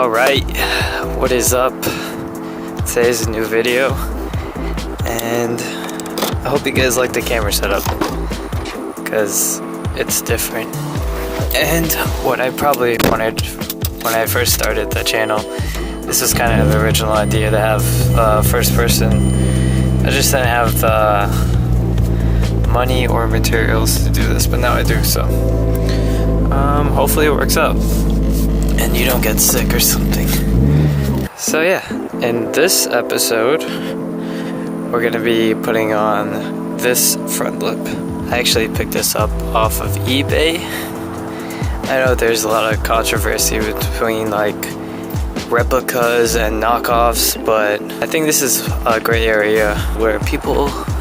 Alright, what is up? Today's a new video, and I hope you guys like the camera setup, because it's different. And what I probably wanted when I first started the channel, this was kind of the original idea to have first person. I just didn't have the money or materials to do this, but now I do, so hopefully it works out and you don't get sick or something. So yeah, in this episode we're gonna be putting on this front lip. I actually picked this up off of eBay. I know there's a lot of controversy between like replicas and knockoffs, but I think this is a gray area where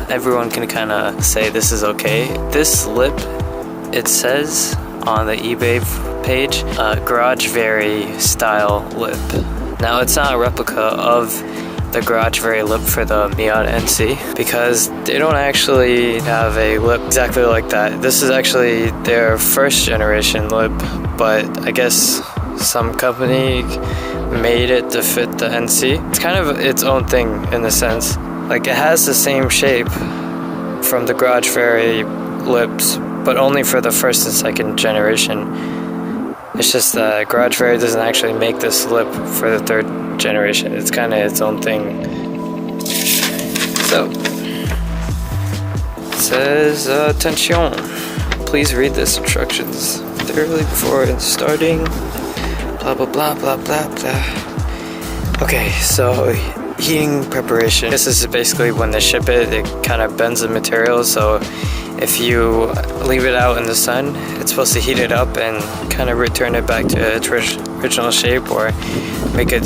everyone can kind of say this is okay. This lip, it says on the eBay page, Garage Very style lip. Now it's not a replica of the Garage Very lip for the Miata NC, because they don't actually have a lip exactly like that. This is actually their first generation lip, but I guess some company made it to fit the NC. It's kind of its own thing in a sense. Like, it has the same shape from the Garage Very lips, but only for the first and second generation. It's just that Garage Very doesn't actually make this lip for the third generation. It's kind of its own thing. So, it says, attention, please read this instructions thoroughly before starting, blah blah blah blah blah blah. Okay, so heating preparation. This is basically when they ship it, it kind of bends the material, so if you leave it out in the sun, it's supposed to heat it up and kind of return it back to its original shape, or make it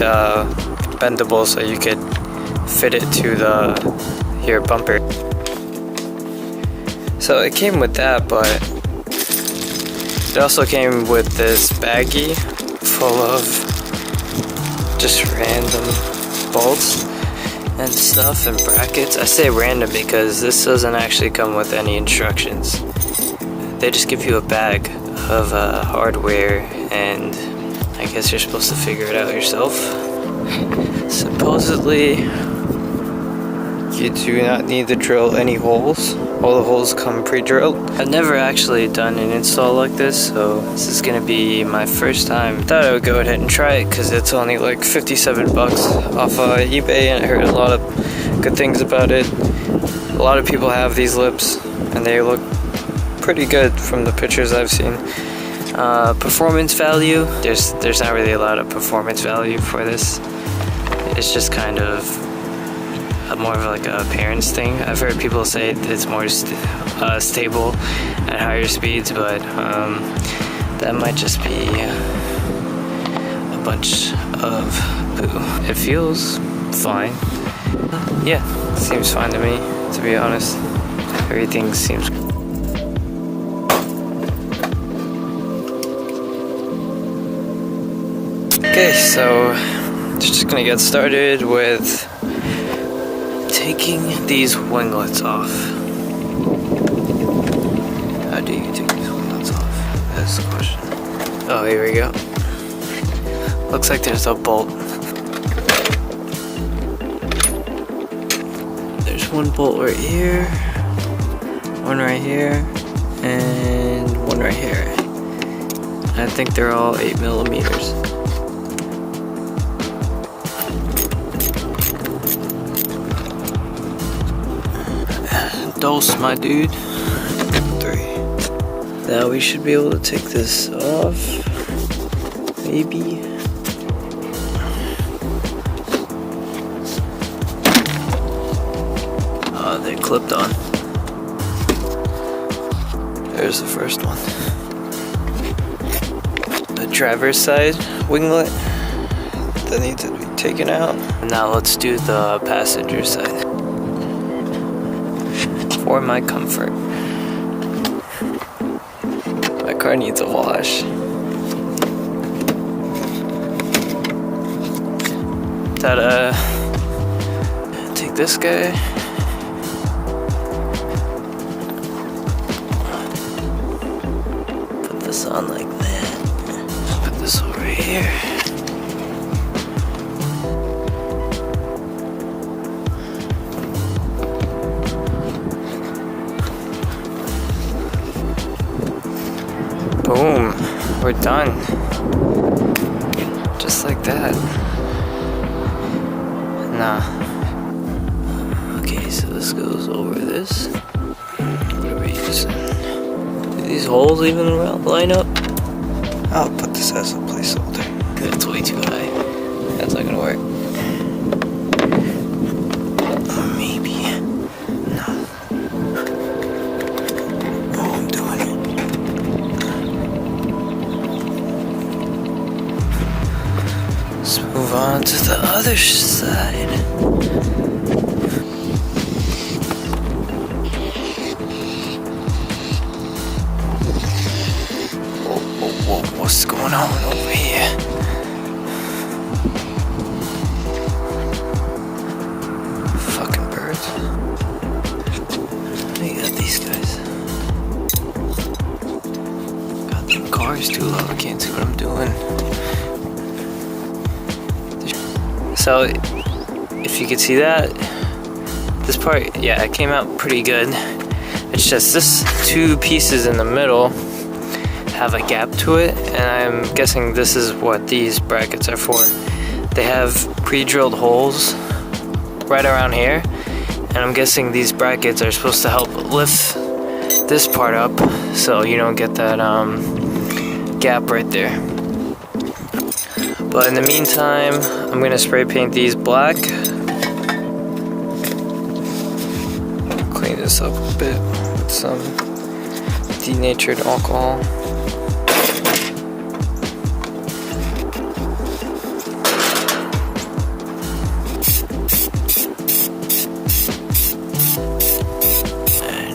bendable so you could fit it to your bumper. So it came with that, but it also came with this baggie full of just random bolts and stuff and brackets. I say random because this doesn't actually come with any instructions. They just give you a bag of hardware, and I guess you're supposed to figure it out yourself. Supposedly you do not need to drill any holes. All the holes come pre-drilled. I've never actually done an install like this, so this is gonna be my first time. Thought I would go ahead and try it because it's only like 57 bucks off eBay, and I heard a lot of good things about it. A lot of people have these lips and they look pretty good from the pictures I've seen. Performance value, there's not really a lot of performance value for this. It's just kind of more of like a appearance thing. I've heard people say it's more stable at higher speeds, but that might just be a bunch of poo. It feels fine. Yeah, seems fine to me, to be honest. Everything seems. Okay, so just gonna get started with taking these winglets off. How do you take these winglets off? That's the question. Oh, here we go. Looks like there's a bolt. There's one bolt right here, one right here, and one right here. I think they're all 8 millimeters. Dose, my dude. 3. Now we should be able to take this off. Maybe. Oh, they clipped on. There's the first one. The driver's side winglet that needs to be taken out. Now let's do the passenger side. For my comfort. My car needs a wash. Ta-da! Take this guy. Put this on like that. Put this over here. Boom, we're done. Just like that. Nah. Okay, so this goes over this. What are we using? Do these holes even line up? I'll put this as a placeholder. That's way too high. That's not gonna work. Or maybe. No. Oh, I'm doing it. Let's move on to the other side. Whoa, what's going on over here? Fucking birds. I got these guys. Got them cars too low, I can't see what I'm doing. So, if you could see that, this part, yeah, it came out pretty good. It's just this two pieces in the middle have a gap to it, and I'm guessing this is what these brackets are for. They have pre-drilled holes right around here, and I'm guessing these brackets are supposed to help lift this part up so you don't get that gap right there. But in the meantime, I'm gonna spray paint these black. Clean this up a bit with some denatured alcohol.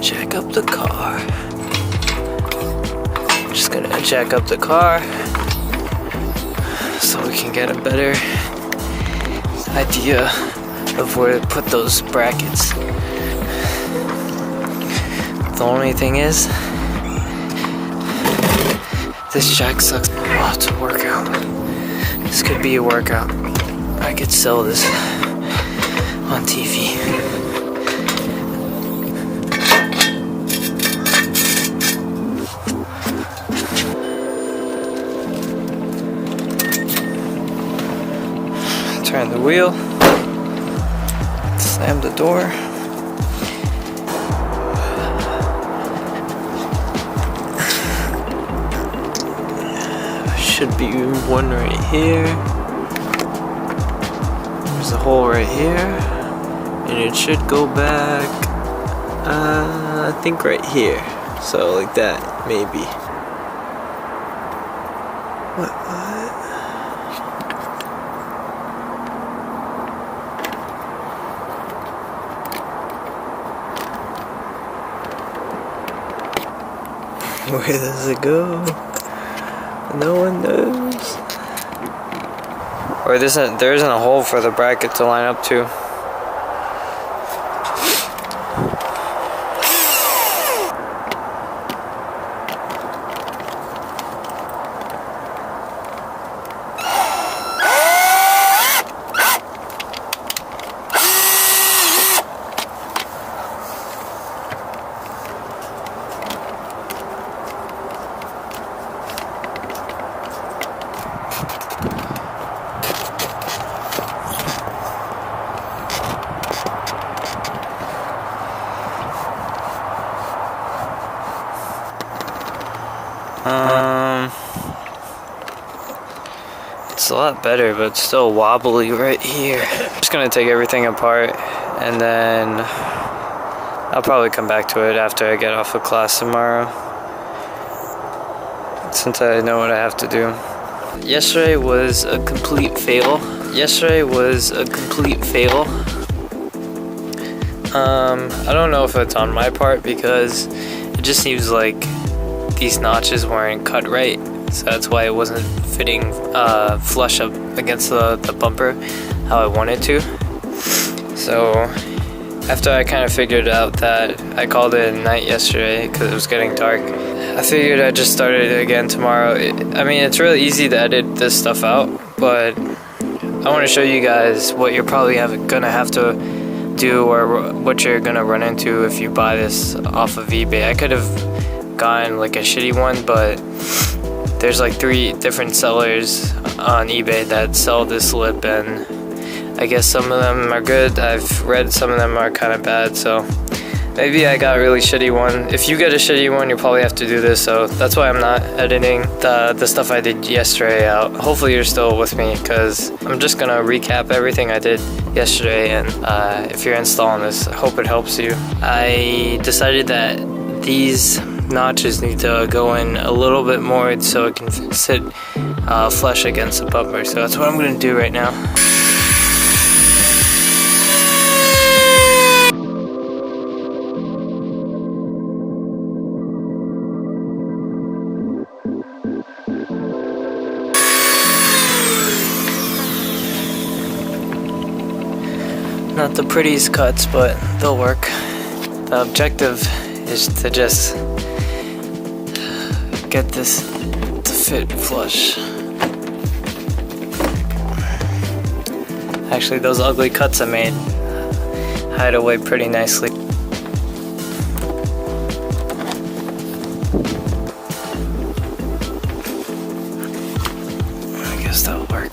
Jack up the car. Just gonna jack up the car so we can get a better idea of where to put those brackets. The only thing is, this jack sucks. Oh, it's a workout. This could be a workout. I could sell this on TV. Turn the wheel, slam the door. Should be one right here. There's a hole right here, and it should go back, I think right here. So like that, maybe. What? Where does it go? No one knows. Or there isn't a hole for the bracket to line up to. It's a lot better, but it's still wobbly right here. I'm just gonna take everything apart, and then I'll probably come back to it after I get off of class tomorrow, since I know what I have to do. Yesterday was a complete fail. I don't know if it's on my part, because it just seems like these notches weren't cut right, so that's why it wasn't fitting flush up against the bumper how I wanted to. So after I kind of figured out that, I called it at night yesterday because it was getting dark. I figured I'd just start it again tomorrow. I mean, it's really easy to edit this stuff out, but I want to show you guys what you're probably gonna have to do, or what you're gonna run into if you buy this off of eBay. I could have gotten like a shitty one, but there's like 3 different sellers on eBay that sell this lip, and I guess some of them are good. I've read some of them are kind of bad, so maybe I got a really shitty one. If you get a shitty one, you'll probably have to do this, so that's why I'm not editing the stuff I did yesterday out. Hopefully you're still with me, because I'm just gonna recap everything I did yesterday, and if you're installing this, I hope it helps you. I decided that these notches need to go in a little bit more so it can sit flush against the bumper, so that's what I'm gonna do right now. Not the prettiest cuts, but they'll work. The objective is to just get this to fit flush. Actually, those ugly cuts I made hide away pretty nicely. I guess that'll work.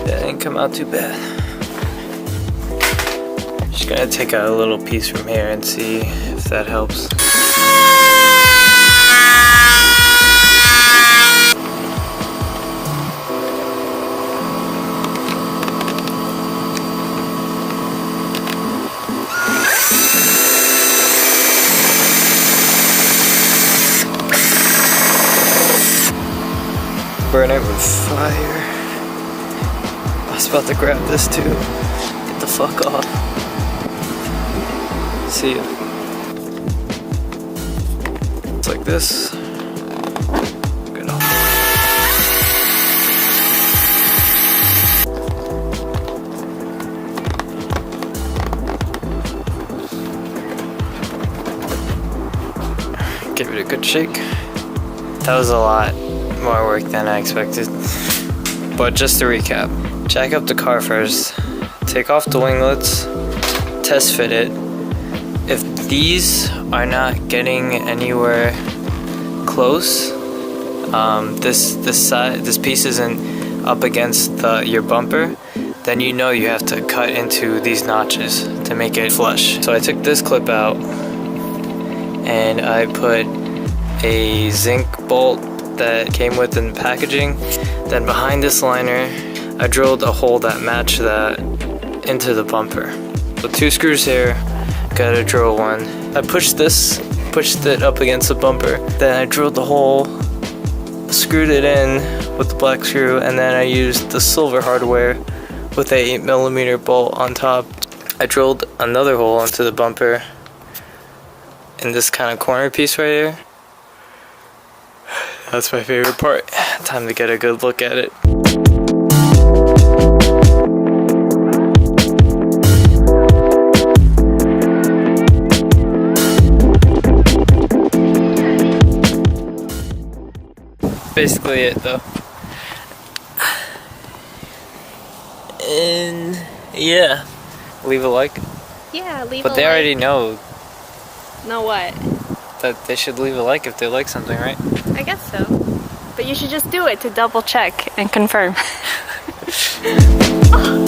That didn't come out too bad. Just gonna take out a little piece from here and see if that helps. Burn it with fire. I was about to grab this too. Get the fuck off. See ya. It's like this. Good. Give it a good shake. That was a lot more work than I expected. But just to recap. Jack up the car first, take off the winglets, test fit it. If these are not getting anywhere close, this piece isn't up against your bumper, then you know you have to cut into these notches to make it flush. So I took this clip out and I put a zinc bolt that came with in the packaging. Then behind this liner, I drilled a hole that matched that into the bumper. So 2 screws here, gotta drill one. I pushed it up against the bumper. Then I drilled the hole, screwed it in with the black screw, and then I used the silver hardware with a 8mm bolt on top. I drilled another hole into the bumper in this kind of corner piece right here. That's my favorite part. Time to get a good look at it. Basically it though. And yeah, leave a like. Yeah, leave a like. But they already know. Know what? That they should leave a like if they like something, right? I guess so. But you should just do it to double check and confirm. Oh.